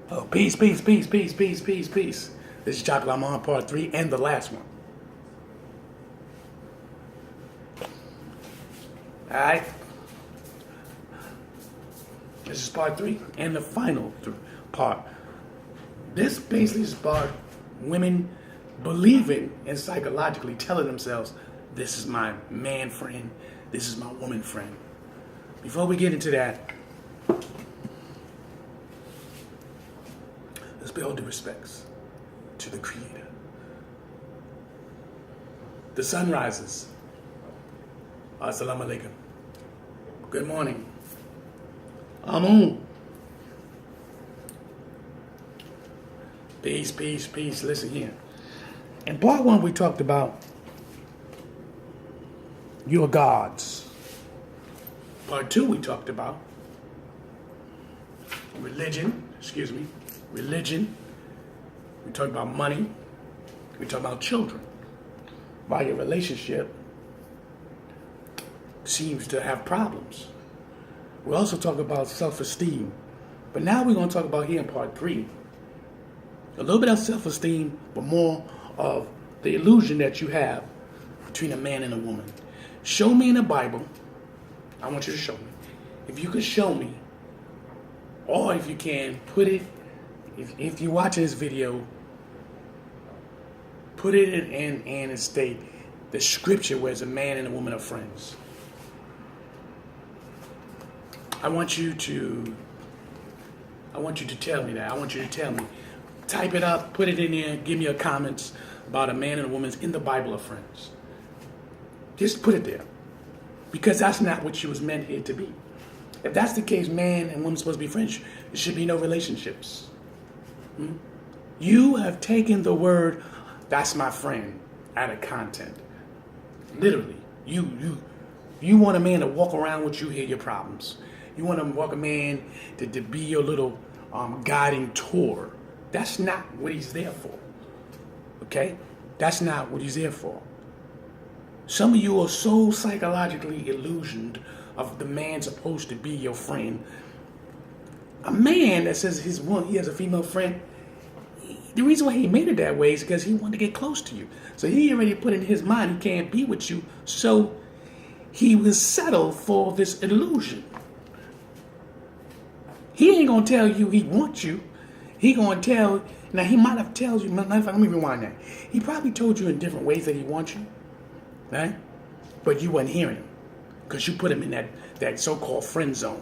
Oh, peace, peace, peace, peace, peace, peace, peace. This is Chocolate Amun Ra, part 3, and the last one. Alright? This is part 3, and the final part. This basically is about women believing and psychologically telling themselves, this is my man friend, this is my woman friend. Before we get into that, let's pay all due respects to the Creator. The sun rises. Assalamu alaikum. Good morning. Amun. Peace, peace, peace. Listen here. In part 1, we talked about your gods. Part 2, we talked about religion. Religion. We talked about money. We talked about children. Why your relationship seems to have problems. We also talk about self-esteem. But now we're going to talk about here in part 3, a little bit of self-esteem, but more of the illusion that you have between a man and a woman. Show me in the Bible. I want you to show me. If you could show me, or if you can, put it, if you're watching this video, put it in and state the scripture where a man and a woman are friends. I want you to tell me that. I want you to tell me. Type it up, put it in there, give me a comments about a man and a woman's in the Bible are friends. Just put it there. Because that's not what she was meant here to be. If that's the case, man and woman are supposed to be friends, there should be no relationships. You have taken the word, that's my friend, out of content. Literally. You want a man to walk around with you, hear your problems. You want a man to be your little guiding tour. That's not what he's there for. Okay? That's not what he's there for. Some of you are so psychologically illusioned of the man supposed to be your friend. A man that says he has a female friend, the reason why he made it that way is because he wanted to get close to you. So he already put in his mind he can't be with you. So he will settle for this illusion. He ain't going to tell you he wants you. He going to tell, now he might have told you, let me rewind that. He probably told you in different ways that he wants you, right? But you wasn't hearing him because you put him in that so-called friend zone.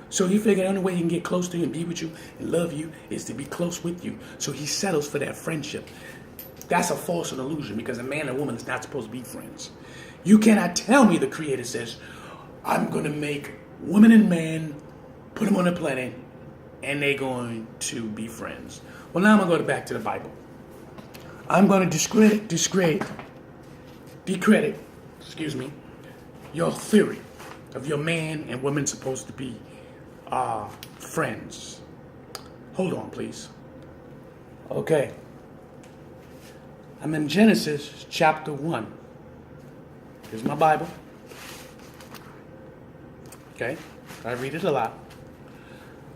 So he figured the only way he can get close to you and be with you and love you is to be close with you. So he settles for that friendship. That's a false illusion because a man and woman is not supposed to be friends. You cannot tell me the Creator says, I'm going to make woman and man, put them on the planet, and they're going to be friends. Well, now I'm going to go back to the Bible. I'm going to decredit, your theory of your man and woman supposed to be friends. Hold on, please. Okay. I'm in Genesis chapter 1. Here's my Bible. Okay. I read it a lot.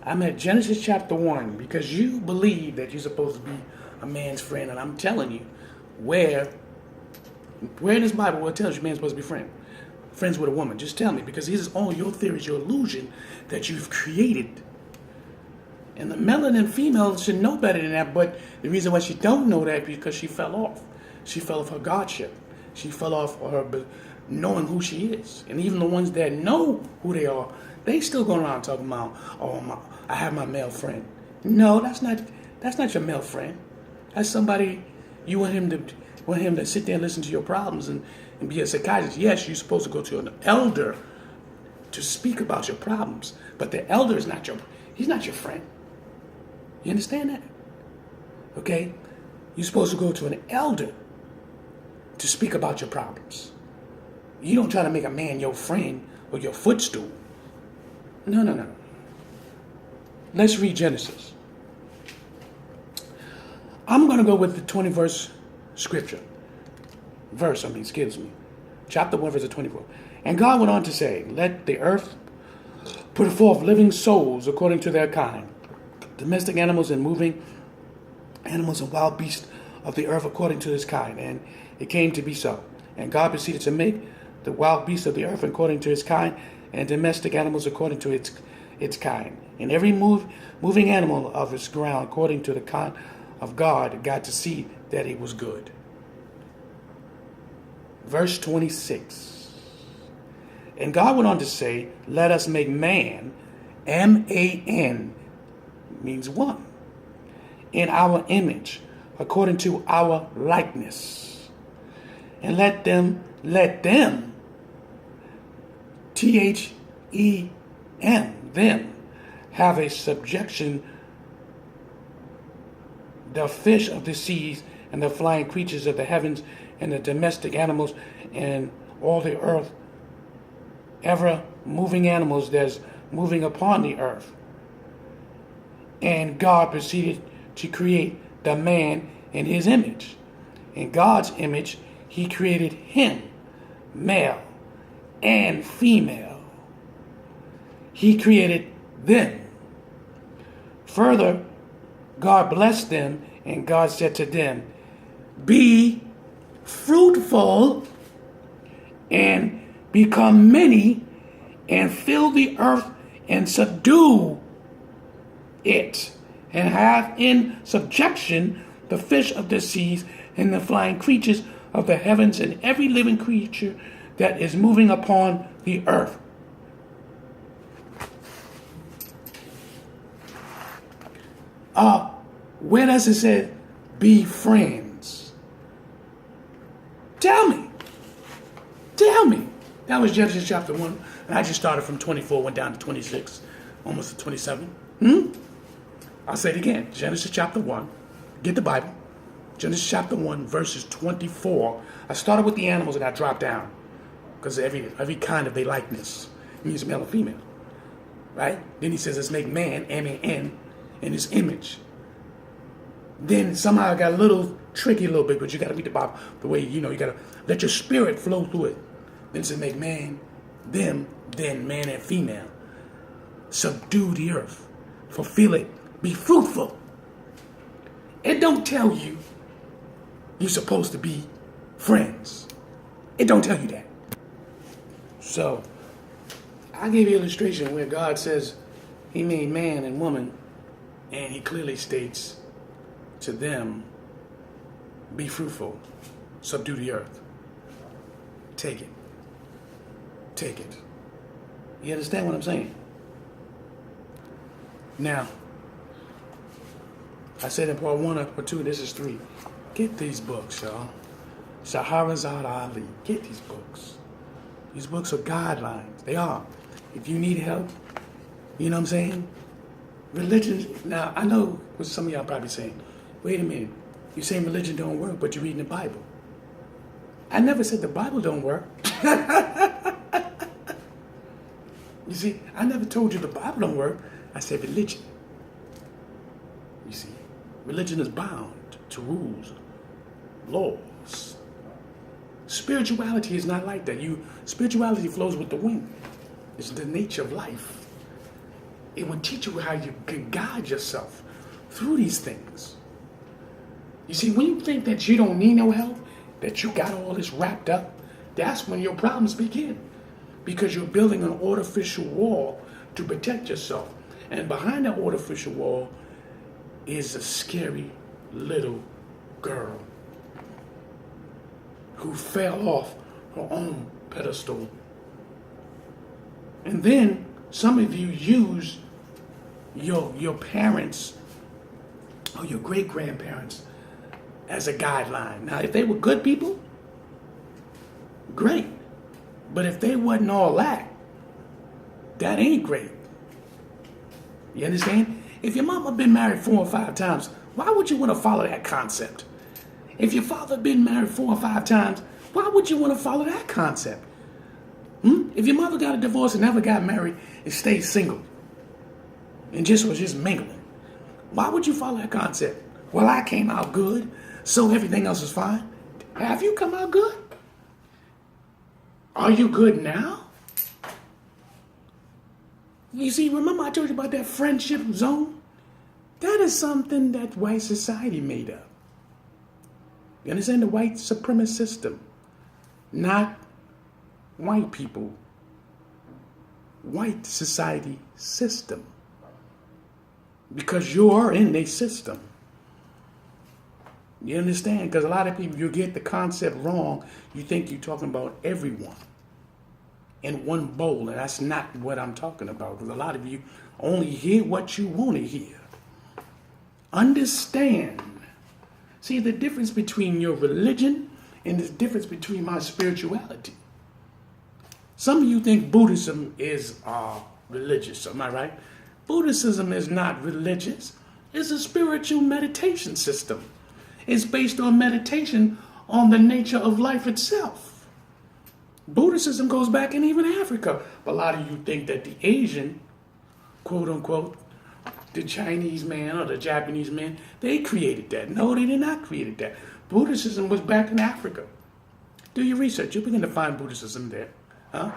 I'm at Genesis chapter 1 because you believe that you're supposed to be a man's friend, and I'm telling you where in this Bible where it tells you man's supposed to be friends with a woman. Just tell me, because this is all your theories, your illusion that you've created. And the melanin female should know better than that, but the reason why she don't know that is because she fell off. She fell off her godship. She fell off her knowing who she is. And even the ones that know who they are, they still going around talking about, I have my male friend. No, that's not your male friend. That's somebody you want him to sit there and listen to your problems and be a psychiatrist. Yes, you're supposed to go to an elder to speak about your problems, but the elder is he's not your friend. You understand that? Okay? You're supposed to go to an elder to speak about your problems. You don't try to make a man your friend or your footstool. No. Let's read Genesis. I'm going to go with the 20 verse scripture. Chapter 1, verse 24. And God went on to say, let the earth put forth living souls according to their kind, domestic animals and moving animals and wild beasts of the earth according to his kind. And it came to be so. And God proceeded to make the wild beasts of the earth according to his kind, and domestic animals according to its kind. And every moving animal of its ground according to the kind of God got to see that it was good. Verse 26. And God went on to say, let us make man, M-A-N, means one, in our image, according to our likeness. And let them, T-H-E-M, them, have a subjection, the fish of the seas and the flying creatures of the heavens and the domestic animals and all the earth, ever moving animals that's moving upon the earth. And God proceeded to create the man in his image. In God's image, he created him, male and female. He created them. Further, God blessed them, and God said to them, be fruitful and become many and fill the earth and subdue it, and have in subjection the fish of the seas and the flying creatures of the heavens and every living creature that is moving upon the earth. Where does it say, be friends? Tell me. That was Genesis chapter 1. And I just started from 24, went down to 26, almost to 27. I'll say it again. Genesis chapter 1. Get the Bible. Genesis chapter 1, verses 24. I started with the animals and I dropped down. Because every kind of their likeness means male and female. Right? Then he says, let's make man, M-A-N, in his image. Then somehow it got a little tricky a little bit, but you got to read the Bible the way, you got to let your spirit flow through it. Then it says, make man, them, then man and female. Subdue the earth. Fulfill it. Be fruitful. It don't tell you you're supposed to be friends. It don't tell you that. So, I gave you an illustration where God says he made man and woman, and he clearly states to them, be fruitful, subdue the earth. Take it. You understand what I'm saying? Now, I said in part 1 or part 2, this is 3. Get these books, y'all. Shahrazad Ali. Get these books. These books are guidelines. They are. If you need help, you know what I'm saying? Religion, now I know what some of y'all probably saying. Wait a minute. You're saying religion don't work, but you're reading the Bible. I never said the Bible don't work. You see, I never told you the Bible don't work. I said religion. You see, religion is bound to rules, laws. Spirituality is not like that. Spirituality flows with the wind. It's the nature of life. It will teach you how you can guide yourself through these things. You see, when you think that you don't need no help, that you got all this wrapped up, that's when your problems begin. Because you're building an artificial wall to protect yourself. And behind that artificial wall is a scary little girl who fell off her own pedestal. And then some of you use your parents or your great-grandparents as a guideline. Now, if they were good people, great. But if they wasn't all that, that ain't great. You understand? If your mama been married 4 or 5 times, why would you want to follow that concept? If your father been married 4 or 5 times, why would you want to follow that concept? If your mother got a divorce and never got married and stayed single and was just mingling, why would you follow that concept? Well, I came out good, so everything else is fine. Have you come out good? Are you good now? You see, remember I told you about that friendship zone? That is something that white society made up. You understand? The white supremacist system. Not white people. White society system. Because you are in a system. You understand? Because a lot of people, you get the concept wrong. You think you're talking about everyone in one bowl. And that's not what I'm talking about. Because a lot of you only hear what you want to hear. Understand. See the difference between your religion and the difference between my spirituality. Some of you think Buddhism is religious. Am I right? Buddhism is not religious. It's a spiritual meditation system. It's based on meditation on the nature of life itself. Buddhism goes back in even Africa. But a lot of you think that the Asian, quote unquote, the Chinese man or the Japanese man, they created that. No, they did not create that. Buddhism was back in Africa. Do your research. You'll begin to find Buddhism there. Huh?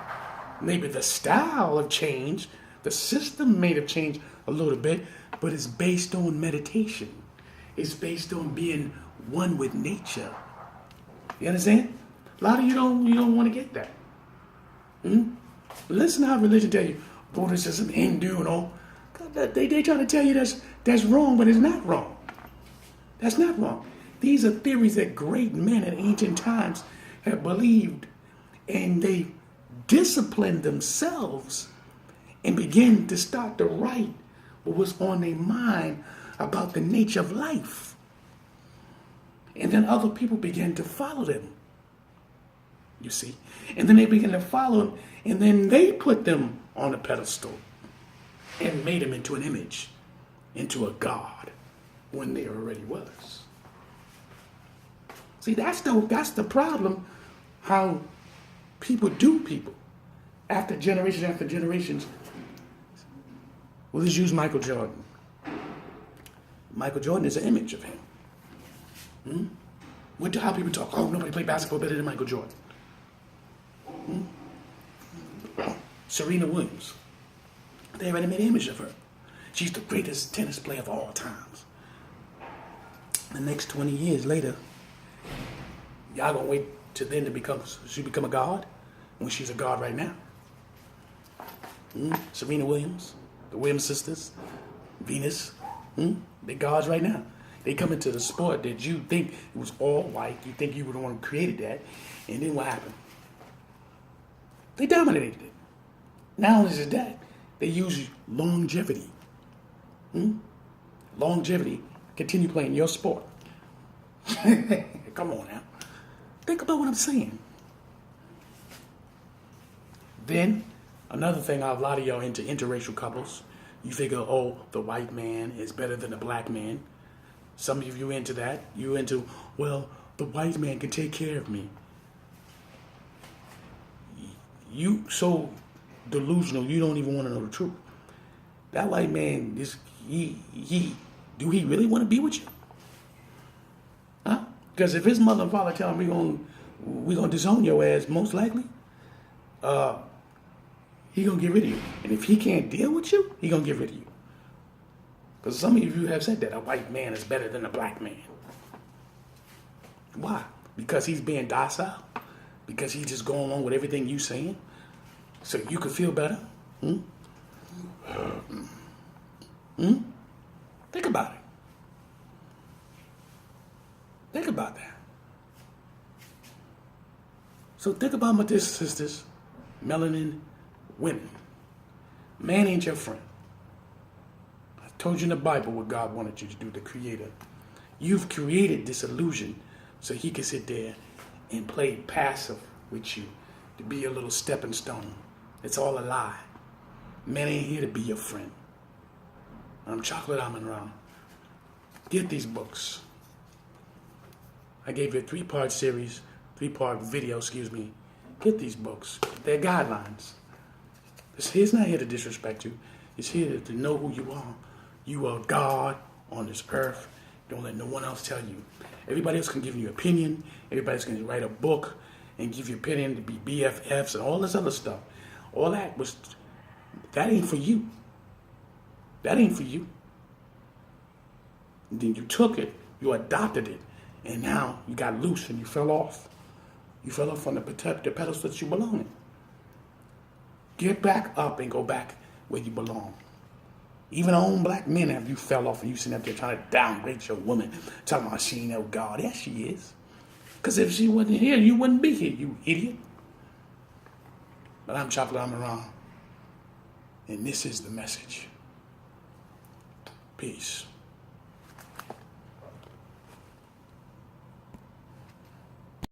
Maybe the style have changed. The system may have changed a little bit, but it's based on meditation. It's based on being one with nature. You understand? A lot of you don't want to get that. Listen to how religion tell you Buddhism, Hindu, and all. They try to tell you that's wrong, but it's not wrong. That's not wrong. These are theories that great men in ancient times have believed, and they disciplined themselves and begin to start to write what was on their mind about the nature of life. And then other people began to follow them. You see? And then they began to follow them, and then they put them on a pedestal and made them into an image, into a god, when there already was. See, that's the problem, how people do people. After generations, well, let's use Michael Jordan. Michael Jordan is an image of him. What do how people talk? Oh, nobody played basketball better than Michael Jordan. Serena Williams. They already made an image of her. She's the greatest tennis player of all times. The next 20 years later, y'all gonna wait till then to become a god when she's a god right now. Serena Williams, the Williams sisters, Venus, they're gods right now. They come into the sport that you think it was all white. You think you were the one who created that, and then what happened? They dominated it. Not only is that, they use longevity. Longevity. Continue playing your sport. Come on now. Think about what I'm saying. Then, another thing, a lot of y'all into interracial couples. You figure, oh, the white man is better than the black man. Some of you into that. You into, well, the white man can take care of me. You so delusional, you don't even want to know the truth. That white man, do he really want to be with you? Huh? Because if his mother and father tell him we're gonna disown your ass, most likely, he gonna get rid of you. And if he can't deal with you, he gonna get rid of you. Because some of you have said that a white man is better than a black man. Why? Because he's being docile? Because he's just going along with everything you saying? So you could feel better? Think about it. Think about that. So think about my dear sisters, melanin women. Man ain't your friend. I told you in the Bible what God wanted you to do, the Creator. You've created this illusion so he can sit there and play passive with you, to be a little stepping stone. It's all a lie. Man ain't here to be your friend. I'm Chocolate Amun Ra. Get these books. I gave you a three-part video, Get these books. They're guidelines. He's not here to disrespect you. He's here to know who you are. You are God on this earth. Don't let no one else tell you. Everybody else can give you opinion. Everybody's going to write a book and give you opinion to be BFFs and all this other stuff. All that ain't for you. That ain't for you. And then you took it, you adopted it, and now you got loose and you fell off. You fell off on the pedestal that you belong in. Get back up and go back where you belong. Even our own black men, have you fell off and you sitting up there trying to downgrade your woman, talking about she ain't no God. Yes, she is. Because if she wasn't here, you wouldn't be here, you idiot. But I'm Chocolate Amun Ra, and this is the message. Peace.